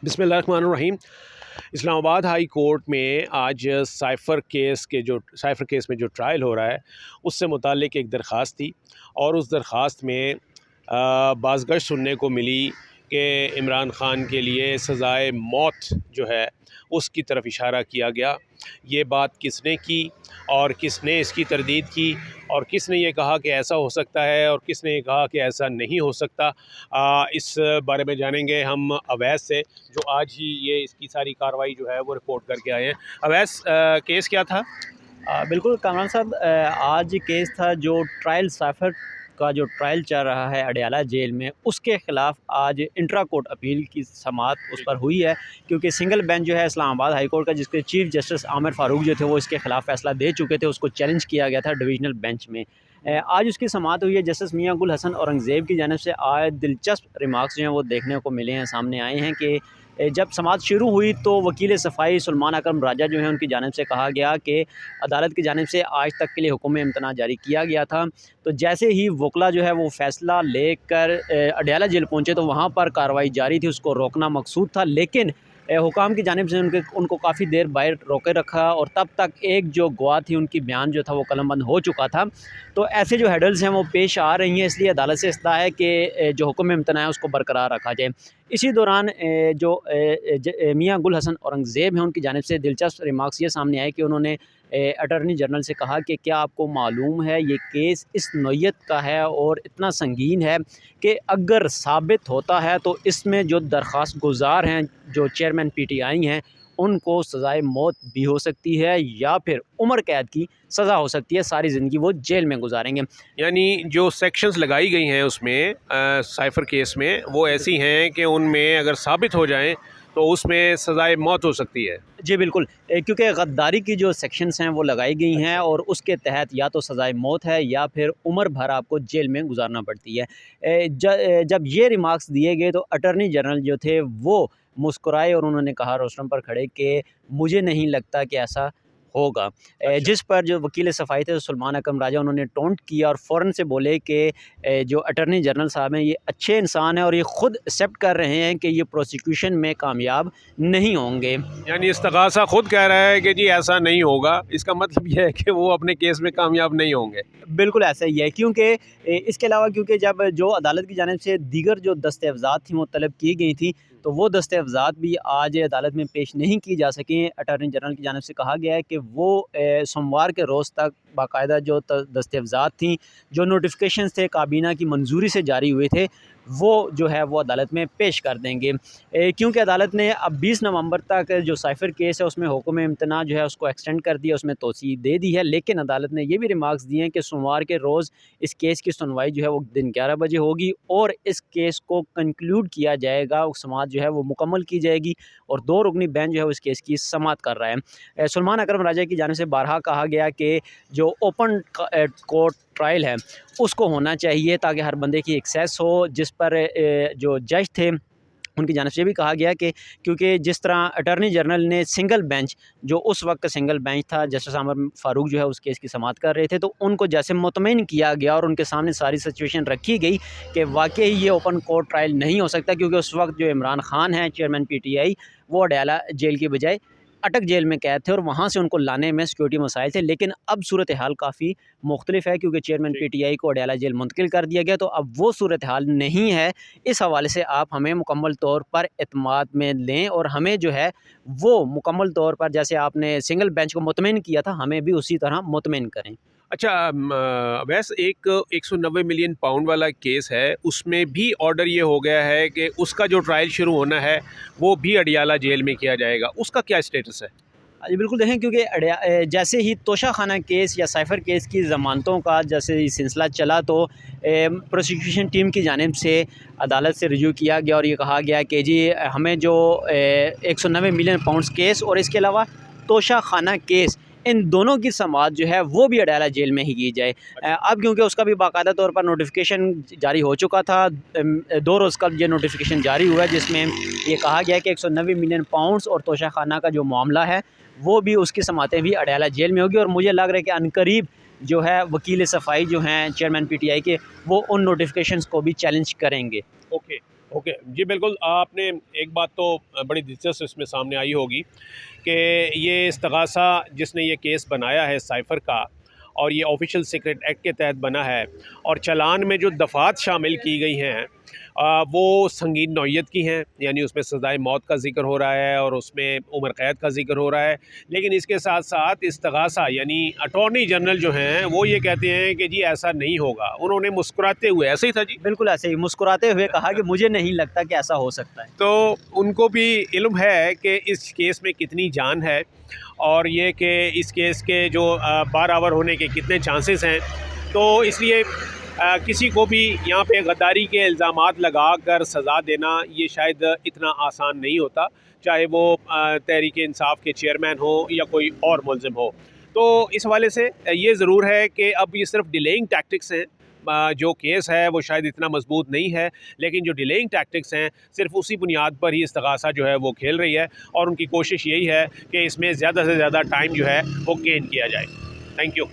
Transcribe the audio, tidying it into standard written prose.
बिस्मिल्लाहिर्रहमानिर्रहीम। Islamabad high court में आज साइफ़र केस में जो ट्रायल हो रहा है उससे मुताल्लिक़ एक दरख़्वास्त थी और उस दरख़्वास्त में बाज़गश्त सुनने को मिली कि इमरान ख़ान के लिए सज़ाए मौत जो है उसकी तरफ इशारा किया गया। ये बात किसने की और किसने इसकी तरदीद की और किसने ये कहा कि ऐसा हो सकता है और किसने ये कहा कि ऐसा नहीं हो सकता, इस बारे में जानेंगे हम अवैस से, जो आज ही ये इसकी सारी कार्रवाई जो है वो रिपोर्ट करके आए हैं। अवैस, केस क्या था? बिल्कुल कामरान साहब, आज केस था जो ट्रायल साइफर का जो ट्रायल चल रहा है अडयाला जेल में, उसके ख़िलाफ़ आज इंट्रा कोर्ट अपील की समाअत उस पर हुई है। क्योंकि सिंगल बेंच जो है इस्लामाबाद हाई कोर्ट का, जिसके चीफ़ जस्टिस आमिर फ़ारूक जो थे वो इसके ख़िलाफ़ फ़ैसला दे चुके थे, उसको चैलेंज किया गया था डिवीज़नल बेंच में। आज उसकी समाअत हुई है। जस्टिस मियां गुल हसन औरंगज़ेब की जानिब से आज दिलचस्प रिमार्क्स जो हैं वो देखने को मिले हैं, सामने आए हैं कि जब समाअत शुरू हुई तो वकील सफ़ाई सुलेमान अकरम राजा जो हैं उनकी जानिब से कहा गया कि अदालत की जानिब से आज तक के लिए हुक्म इम्तना जारी किया गया था। तो जैसे ही वकला जो है वो फ़ैसला लेकर अडयाला जेल पहुँचे तो वहाँ पर कार्रवाई जारी थी, उसको रोकना मकसूद था। लेकिन हुकाम की जानिब से उनको काफ़ी देर बाहर रोके रखा और तब तक एक जो गवाह थी उनकी बयान जो था वो कलमबंद हो चुका था। तो ऐसे जो हेडल्स हैं वो पेश आ रही हैं, इसलिए अदालत से इस्तदा है कि जो हुक्म इम्तना है उसको बरकरार रखा जाए। इसी दौरान मियां गुल हसन औरंगज़ेब हैं उनकी जानिब से दिलचस्प रिमार्क्स ये सामने आए कि उन्होंने अटॉर्नी जनरल से कहा कि क्या आपको मालूम है ये केस इस नौइयत का है और इतना संगीन है कि अगर साबित होता है तो इसमें जो दरख्वास्त गुज़ार हैं, जो चेयरमैन पीटीआई हैं, उनको सज़ाए मौत भी हो सकती है या फिर उम्र कैद की सज़ा हो सकती है, सारी ज़िंदगी वो जेल में गुजारेंगे। यानी जो सेक्शंस लगाई गई हैं उसमें साइफ़र केस में वो ऐसी हैं कि उनमें अगर साबित हो जाएं तो उसमें सज़ाए मौत हो सकती है। जी बिल्कुल, क्योंकि गद्दारी की जो सेक्शंस हैं वो लगाई गई हैं अच्छा। और उसके तहत या तो सज़ाए मौत है या फिर उम्र भर आपको जेल में गुजारना पड़ती है। जब ये रिमार्क्स दिए गए तो अटॉर्नी जनरल जो थे वो मुस्कुराए और उन्होंने कहा रोस्टम पर खड़े कि मुझे नहीं लगता कि ऐसा होगा। अच्छा। जिस पर जो वकील सफ़ाई थे सुलेमान अकरम राजा, उन्होंने टोंट किया और फ़ौरन से बोले कि जो अटॉर्नी जनरल साहब हैं ये अच्छे इंसान हैं और ये ख़ुद एक्सेप्ट कर रहे हैं कि ये प्रोसिक्यूशन में कामयाब नहीं होंगे। यानी इस्तग़ासा खुद कह रहा है कि जी ऐसा नहीं होगा, इसका मतलब ये है कि वो अपने केस में कामयाब नहीं होंगे। बिल्कुल ऐसा ही है, क्योंकि इसके अलावा क्योंकि जब जो अदालत की जानिब से दीगर जो दस्तावेज़ात थी वो तलब की गई थी, तो वो दस्तावेज़ात भी आज अदालत में पेश नहीं की जा सकें। अटॉर्नी जनरल की जानिब से कहा गया है कि वो सोमवार के रोज़ तक बाकायदा जो दस्तावेज़ात थी, जो नोटिफ़िकेशंस थे काबीना की मंजूरी से जारी हुए थे, वो जो है वो अदालत में पेश कर देंगे। क्योंकि अदालत ने अब 20 नवंबर तक जो साइफ़र केस है उसमें हुक्म इम्तना जो है उसको एक्सटेंड कर दिया, उसमें तोसी दे दी है। लेकिन अदालत ने ये भी रिमार्क्स दिए हैं कि सोमवार के रोज़ इस केस की सुनवाई जो है वो दिन 11 बजे होगी और इस केस को कंक्लूड किया जाएगा, समाअत जो है वो मुकम्मल की जाएगी और 2 रुकनी बेंच जो है उस केस की समाअत कर रहा है। सुलेमान अकरम राजा की जानिब से बारहा कहा गया कि जो ओपन कोर्ट ट्रायल है उसको होना चाहिए ताकि हर बंदे की एक्सेस हो, जिस पर जो जज थे उनकी जानिब से भी कहा गया कि क्योंकि जिस तरह अटॉर्नी जनरल ने सिंगल बेंच, जो उस वक्त सिंगल बेंच था, जस्टिस आमिर फ़ारूक जो है उस केस की समाअत कर रहे थे, तो उनको जैसे मुतमईन किया गया और उनके सामने सारी सिचुएशन रखी गई कि वाकई ये ओपन कोर्ट ट्रायल नहीं हो सकता, क्योंकि उस वक्त जो इमरान ख़ान हैं चेयरमैन पीटीआई, वो अडयाला जेल की बजाय अटक जेल में कैद थे और वहाँ से उनको लाने में सिक्योरिटी मसाइल थे। लेकिन अब सूरत हाल काफ़ी मुख्तलिफ है, क्योंकि चेयरमैन जी। पीटीआई को अडयाला जेल मुंतकिल कर दिया गया, तो अब वो सूरत हाल नहीं है। इस हवाले से आप हमें मुकम्मल तौर पर एतमाद में लें और हमें जो है वो मुकम्मल तौर पर, जैसे आपने सिंगल बेंच को मुतमईन किया था, हमें भी उसी तरह मुतमईन करें। अच्छा, वैसे एक 190 मिलियन पाउंड वाला केस है, उसमें भी ऑर्डर ये हो गया है कि उसका जो ट्रायल शुरू होना है वो भी अडयाला जेल में किया जाएगा, उसका क्या स्टेटस है? जी बिल्कुल, देखें क्योंकि जैसे ही तोशा खाना केस या साइफ़र केस की ज़मानतों का जैसे ही सिलसिला चला, तो प्रोसिक्यूशन टीम की जानिब से अदालत से रिव्यू किया गया और ये कहा गया कि जी हमें जो 190 मिलियन पाउंड्स केस और इसके अलावा तोशा खाना केस, इन दोनों की समाअत जो है वो भी अडयाला जेल में ही की जाए। अच्छा। अब क्योंकि उसका भी बाकायदा तौर पर नोटिफ़िकेशन जारी हो चुका था, 2 रोज़ कल ये नोटिफ़िकेशन जारी हुआ है जिसमें ये कहा गया है कि 190 मिलियन पाउंड्स और तोशा खाना का जो मामला है वो भी, उसकी समातें भी अडयाला जेल में होगी। और मुझे लग रहा है कि अनकरीब जो है वकील सफ़ाई जो हैं चेयरमैन पीटीआई के, वो उन नोटिफ़िकेशंस को भी चैलेंज करेंगे। ओके। ओके जी, बिल्कुल। आपने एक बात तो बड़ी दिलचस्प इसमें सामने आई होगी कि ये इस्तग़ासा जिसने ये केस बनाया है साइफ़र का, और ये ऑफिशियल सीक्रेट एक्ट के तहत बना है, और चालान में जो दफ़ात शामिल की गई हैं वो संगीन नौइयत की हैं, यानी उसमें सज़ाए मौत का ज़िक्र हो रहा है और उसमें उम्र कैद का ज़िक्र हो रहा है। लेकिन इसके साथ साथ इस्तग़ासा यानी अटॉर्नी जनरल जो हैं वो ये कहते हैं कि जी ऐसा नहीं होगा। उन्होंने मुस्कुराते हुए, ऐसे ही था जी? बिल्कुल ऐसे ही मुस्कुराते हुए कहा कि मुझे नहीं लगता कि ऐसा हो सकता है। तो उनको भी इल्म है कि इस केस में कितनी जान है, और ये कि इस केस के जो बारआवर होने के कितने चांसेस हैं। तो इसलिए किसी को भी यहाँ पे गद्दारी के इल्ज़ामात लगा कर सज़ा देना ये शायद इतना आसान नहीं होता, चाहे वो तहरीक इंसाफ के चेयरमैन हो या कोई और मुलज़िम हो। तो इस हवाले से ये ज़रूर है कि अब ये सिर्फ डिलेइंग टैक्टिक्स हैं। जो केस है वो शायद इतना मजबूत नहीं है, लेकिन जो डिलेइंग टैक्टिक्स हैं सिर्फ उसी बुनियाद पर ही इस्तग़ासा जो है वो खेल रही है, और उनकी कोशिश यही है कि इसमें ज़्यादा से ज़्यादा टाइम जो है वो गेन किया जाए। Thank you.